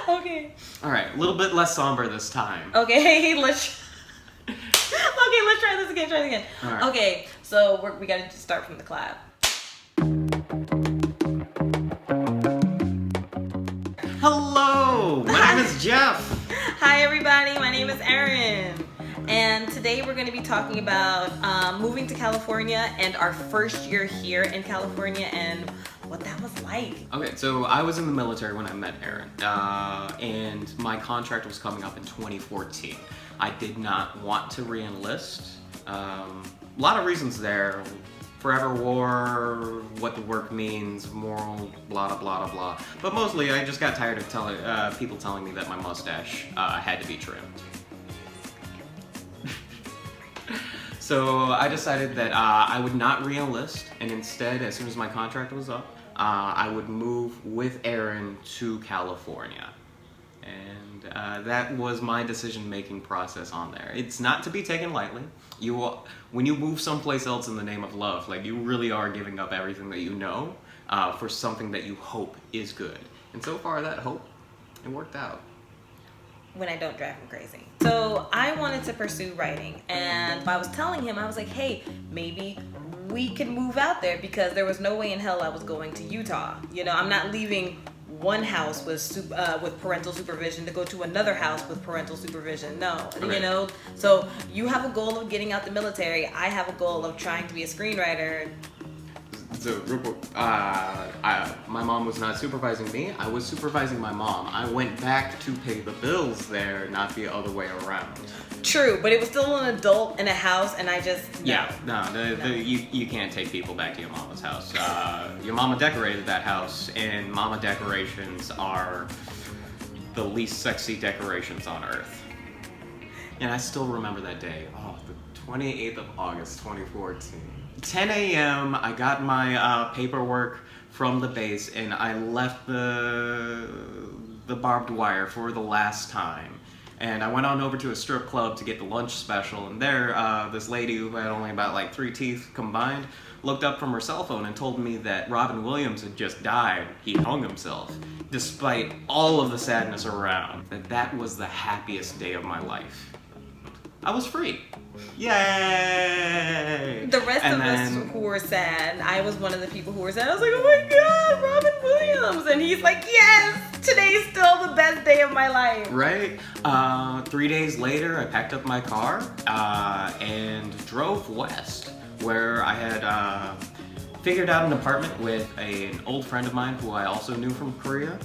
Okay. All right, a little bit less somber this time. Okay, let's try this again. All right. Okay, so we got to start from the clap. Hello, my name is Jeff. Hi, everybody. My name is Erin. And today we're going to be talking about moving to California and our first year here in California and what that was like. Okay, so I was in the military when I met Erin, and my contract was coming up in 2014. I did not want to re-enlist. A lot of reasons there. Forever war, what the work means, moral, blah, blah, blah, blah. But mostly I just got tired of people telling me that my mustache had to be trimmed. So I decided that I would not re-enlist, and instead, as soon as my contract was up, I would move with Erin to California. And that was my decision-making process on there. It's not to be taken lightly. When you move someplace else in the name of love, like, you really are giving up everything that you know for something that you hope is good. And so far, that hope, it worked out. When I don't drive him crazy. So I wanted to pursue writing, and I was telling him, I was like, hey, maybe we can move out there, because there was no way in hell I was going to Utah. You know, I'm not leaving one house with parental supervision to go to another house with parental supervision. No, okay. You know. So you have a goal of getting out the military. I have a goal of trying to be a screenwriter. So, real quick, my mom was not supervising me. I was supervising my mom. I went back to pay the bills there, not the other way around. True, but it was still an adult in a house, and I just... You can't take people back to your mama's house. Your mama decorated that house, and mama decorations are the least sexy decorations on earth. And I still remember that day. Oh, the 28th of August, 2014. 10 a.m., I got my paperwork from the base, and I left the barbed wire for the last time. And I went on over to a strip club to get the lunch special, and there, this lady who had only about like 3 teeth combined looked up from her cell phone and told me that Robin Williams had just died. He hung himself, despite all of the sadness around. That was the happiest day of my life. I was free. Yay! The rest of us who were sad, I was one of the people who were sad. I was like, oh my God, Robin Williams! And he's like, yes, today's still the best day of my life. Right? 3 days later, I packed up my car and drove west, where I had figured out an apartment with an old friend of mine who I also knew from Korea.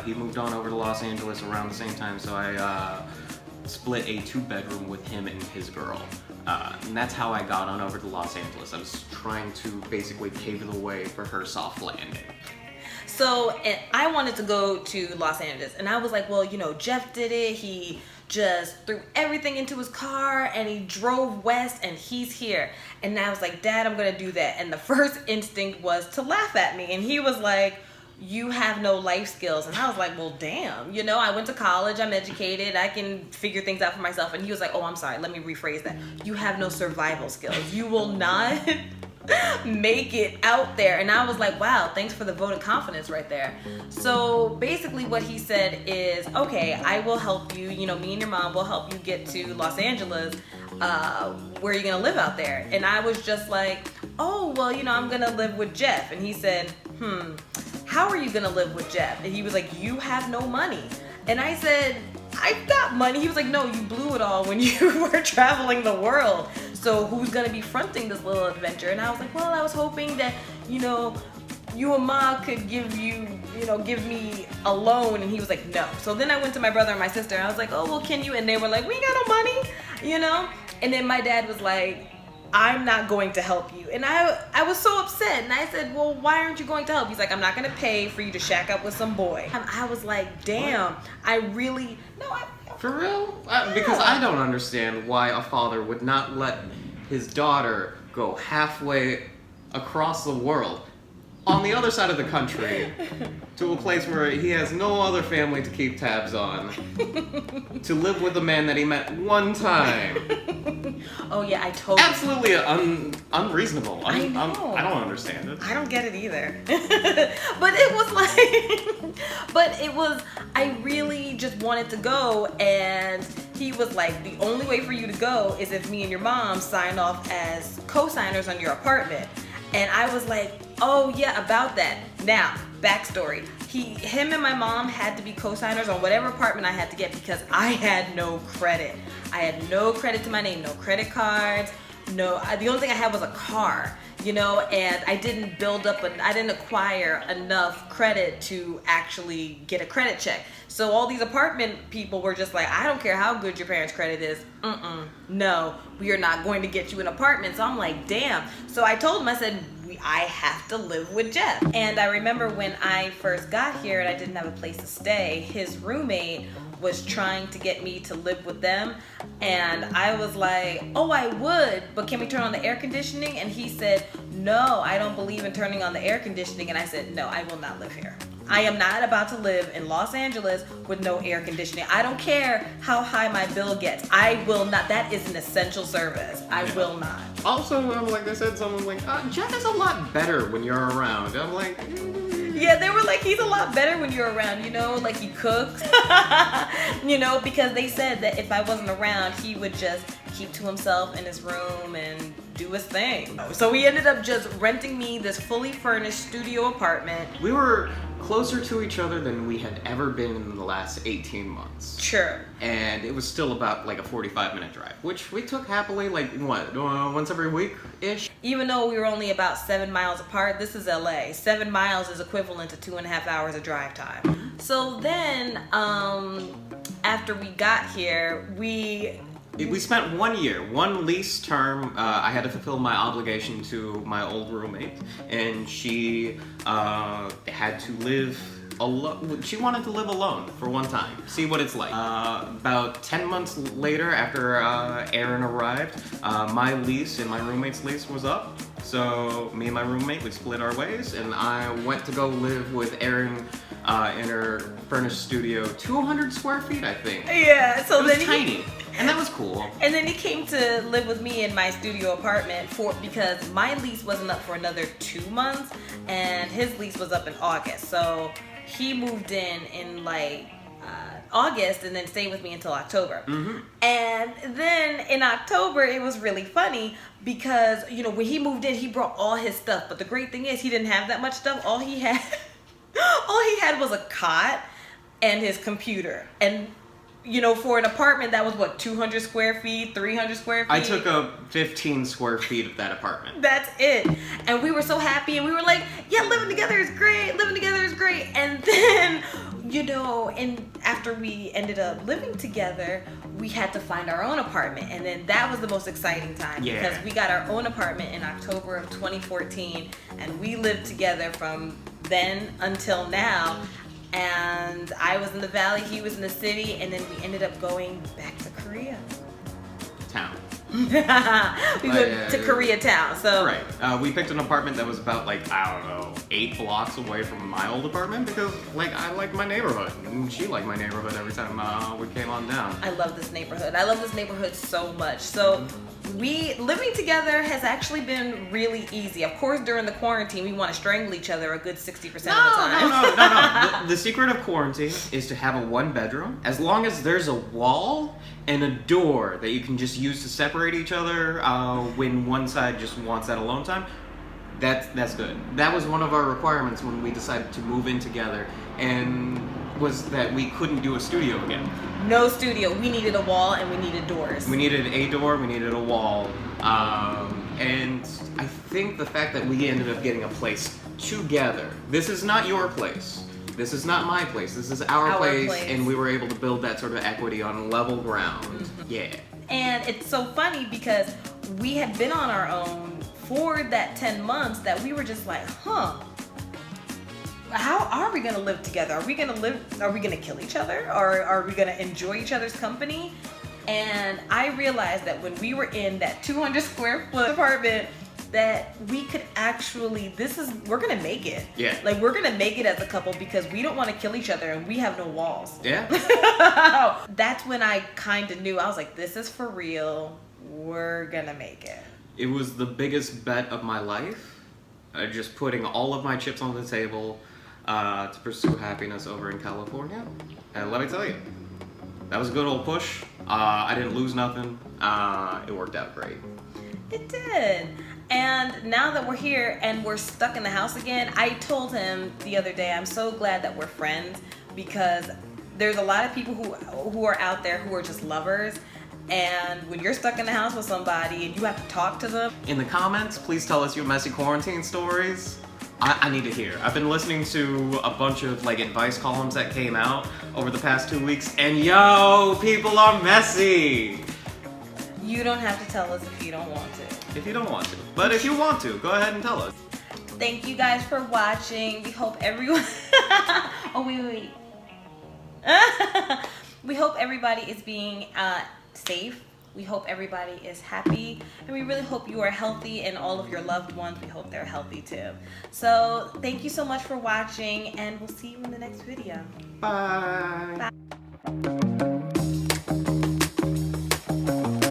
He moved on over to Los Angeles around the same time, so I split a 2-bedroom with him and his girl. And that's how I got on over to Los Angeles. I was trying to basically pave the way for her soft landing. So, and I wanted to go to Los Angeles, and I was like, well, you know, Jeff did it. He just threw everything into his car, and he drove west, and he's here. And I was like, Dad, I'm gonna do that. And the first instinct was to laugh at me, and he was like, you have no life skills. And I was like, well, damn, you know, I went to college, I'm educated, I can figure things out for myself. And he was like, oh, I'm sorry, let me rephrase that. You have no survival skills. You will not make it out there. And I was like, wow, thanks for the vote of confidence right there. So basically what he said is, okay, I will help you, you know, me and your mom will help you get to Los Angeles. Where are you gonna live out there? And I was just like, oh, well, you know, I'm gonna live with Jeff. And he said, how are you gonna live with Jeff? And he was like, you have no money. And I said, I've got money. He was like, no, you blew it all when you were traveling the world. So who's gonna be fronting this little adventure? And I was like, well, I was hoping that, you know, you and Ma could give me a loan. And he was like, no. So then I went to my brother and my sister, and I was like, oh, well, can you? And they were like, we ain't got no money, you know? And then my dad was like, I'm not going to help you. And I was so upset. And I said, well, why aren't you going to help? He's like, I'm not going to pay for you to shack up with some boy. And I was like, damn, For real? Because I don't understand why a father would not let his daughter go halfway across the world on the other side of the country to a place where he has no other family to keep tabs on, to live with a man that he met one time. Oh yeah, I totally. Absolutely unreasonable. I know. I don't understand it. I don't get it either. But it was like, I really just wanted to go, and he was like, the only way for you to go is if me and your mom sign off as co-signers on your apartment. And I was like, oh yeah, about that. Now, backstory. Him and my mom had to be co-signers on whatever apartment I had to get because I had no credit. I had no credit to my name, no credit cards, the only thing I had was a car, and I didn't I didn't acquire enough credit to actually get a credit check. So all these apartment people were just like, I don't care how good your parents' credit is. No, we are not going to get you an apartment. So I'm like, damn. So I told him, I said, I have to live with Jeff. And I remember when I first got here and I didn't have a place to stay, his roommate was trying to get me to live with them. And I was like, oh, I would, but can we turn on the air conditioning? And he said, no, I don't believe in turning on the air conditioning. And I said, no, I will not live here. I am not about to live in Los Angeles with no air conditioning. I don't care how high my bill gets. I will not. That is an essential service. I will not. Also, like I said, someone was like, Jeff is a lot better when you're around. I'm like, yeah, they were like, he's a lot better when you're around, like he cooks, because they said that if I wasn't around, he would just keep to himself in his room and do his thing. So he ended up just renting me this fully furnished studio apartment. We were closer to each other than we had ever been in the last 18 months. Sure. And it was still about like a 45-minute drive, which we took happily, once every week-ish? Even though we were only about 7 miles apart, this is LA. 7 miles is equivalent to 2.5 hours of drive time. So then, after we got here, we spent 1 year, one lease term. I had to fulfill my obligation to my old roommate, and she had to live alone. She wanted to live alone for one time, see what it's like. About 10 months later, after Aaron arrived, my lease and my roommate's lease was up. So me and my roommate, we split our ways, and I went to go live with Aaron in her furnished studio, 200 square feet, I think. Yeah, so it was then tiny. And that was cool. And then he came to live with me in my studio apartment because my lease wasn't up for another 2 months, and his lease was up in August. So he moved in August and then stayed with me until October. Mm-hmm. And then in October, it was really funny because, when he moved in, he brought all his stuff. But the great thing is he didn't have that much stuff. All he had was a cot and his computer. And for an apartment that was 200 square feet, 300 square feet. I took up 15 square feet of that apartment. That's it. And we were so happy, and we were like, yeah, living together is great. And then, and after we ended up living together, we had to find our own apartment. And then that was the most exciting time because we got our own apartment in October of 2014, and we lived together from then until now. And I was in the valley, he was in the city, and then we ended up going back to Korea. Town. We went to Koreatown. So right. We picked an apartment that was about 8 blocks away from my old apartment because I like my neighborhood, and she liked my neighborhood every time we came on down. I love this neighborhood. I love this neighborhood so much. So living together has actually been really easy. Of course, during the quarantine, we want to strangle each other a good 60% of the time. No. The secret of quarantine is to have a 1-bedroom. As long as there's a wall and a door that you can just use to separate each other when one side just wants that alone time, that's good. That was one of our requirements when we decided to move in together, and was that we couldn't do a studio again. No studio. We needed a wall and we needed doors. We needed a door, we needed a wall. And I think the fact that we ended up getting a place together. This is not your place. This is not my place. This is our place. And we were able to build that sort of equity on level ground. Mm-hmm. Yeah. And it's so funny because we had been on our own for that 10 months that we were just like, how are we gonna live together? Are we gonna kill each other? Or are we gonna enjoy each other's company? And I realized that when we were in that 200 square foot apartment, that we could actually, we're gonna make it. Yeah. Like, we're gonna make it as a couple because we don't want to kill each other and we have no walls. Yeah. That's when I kind of knew. I was like, this is for real. We're gonna make it. It was the biggest bet of my life. Just putting all of my chips on the table to pursue happiness over in California. And let me tell you, that was a good old push. I didn't lose nothing. It worked out great. It did. And now that we're here and we're stuck in the house again, I told him the other day, I'm so glad that we're friends, because there's a lot of people who are out there who are just lovers. And when you're stuck in the house with somebody and you have to talk to them. In the comments, please tell us your messy quarantine stories. I need to hear. I've been listening to a bunch of like advice columns that came out over the past 2 weeks, and yo, people are messy. You don't have to tell us if you don't want to. If you don't want to. But if you want to, go ahead and tell us. Thank you guys for watching. We hope everyone... Oh, wait. We hope everybody is being safe. We hope everybody is happy. And we really hope you are healthy, and all of your loved ones, we hope they're healthy too. So thank you so much for watching, and we'll see you in the next video. Bye. Bye.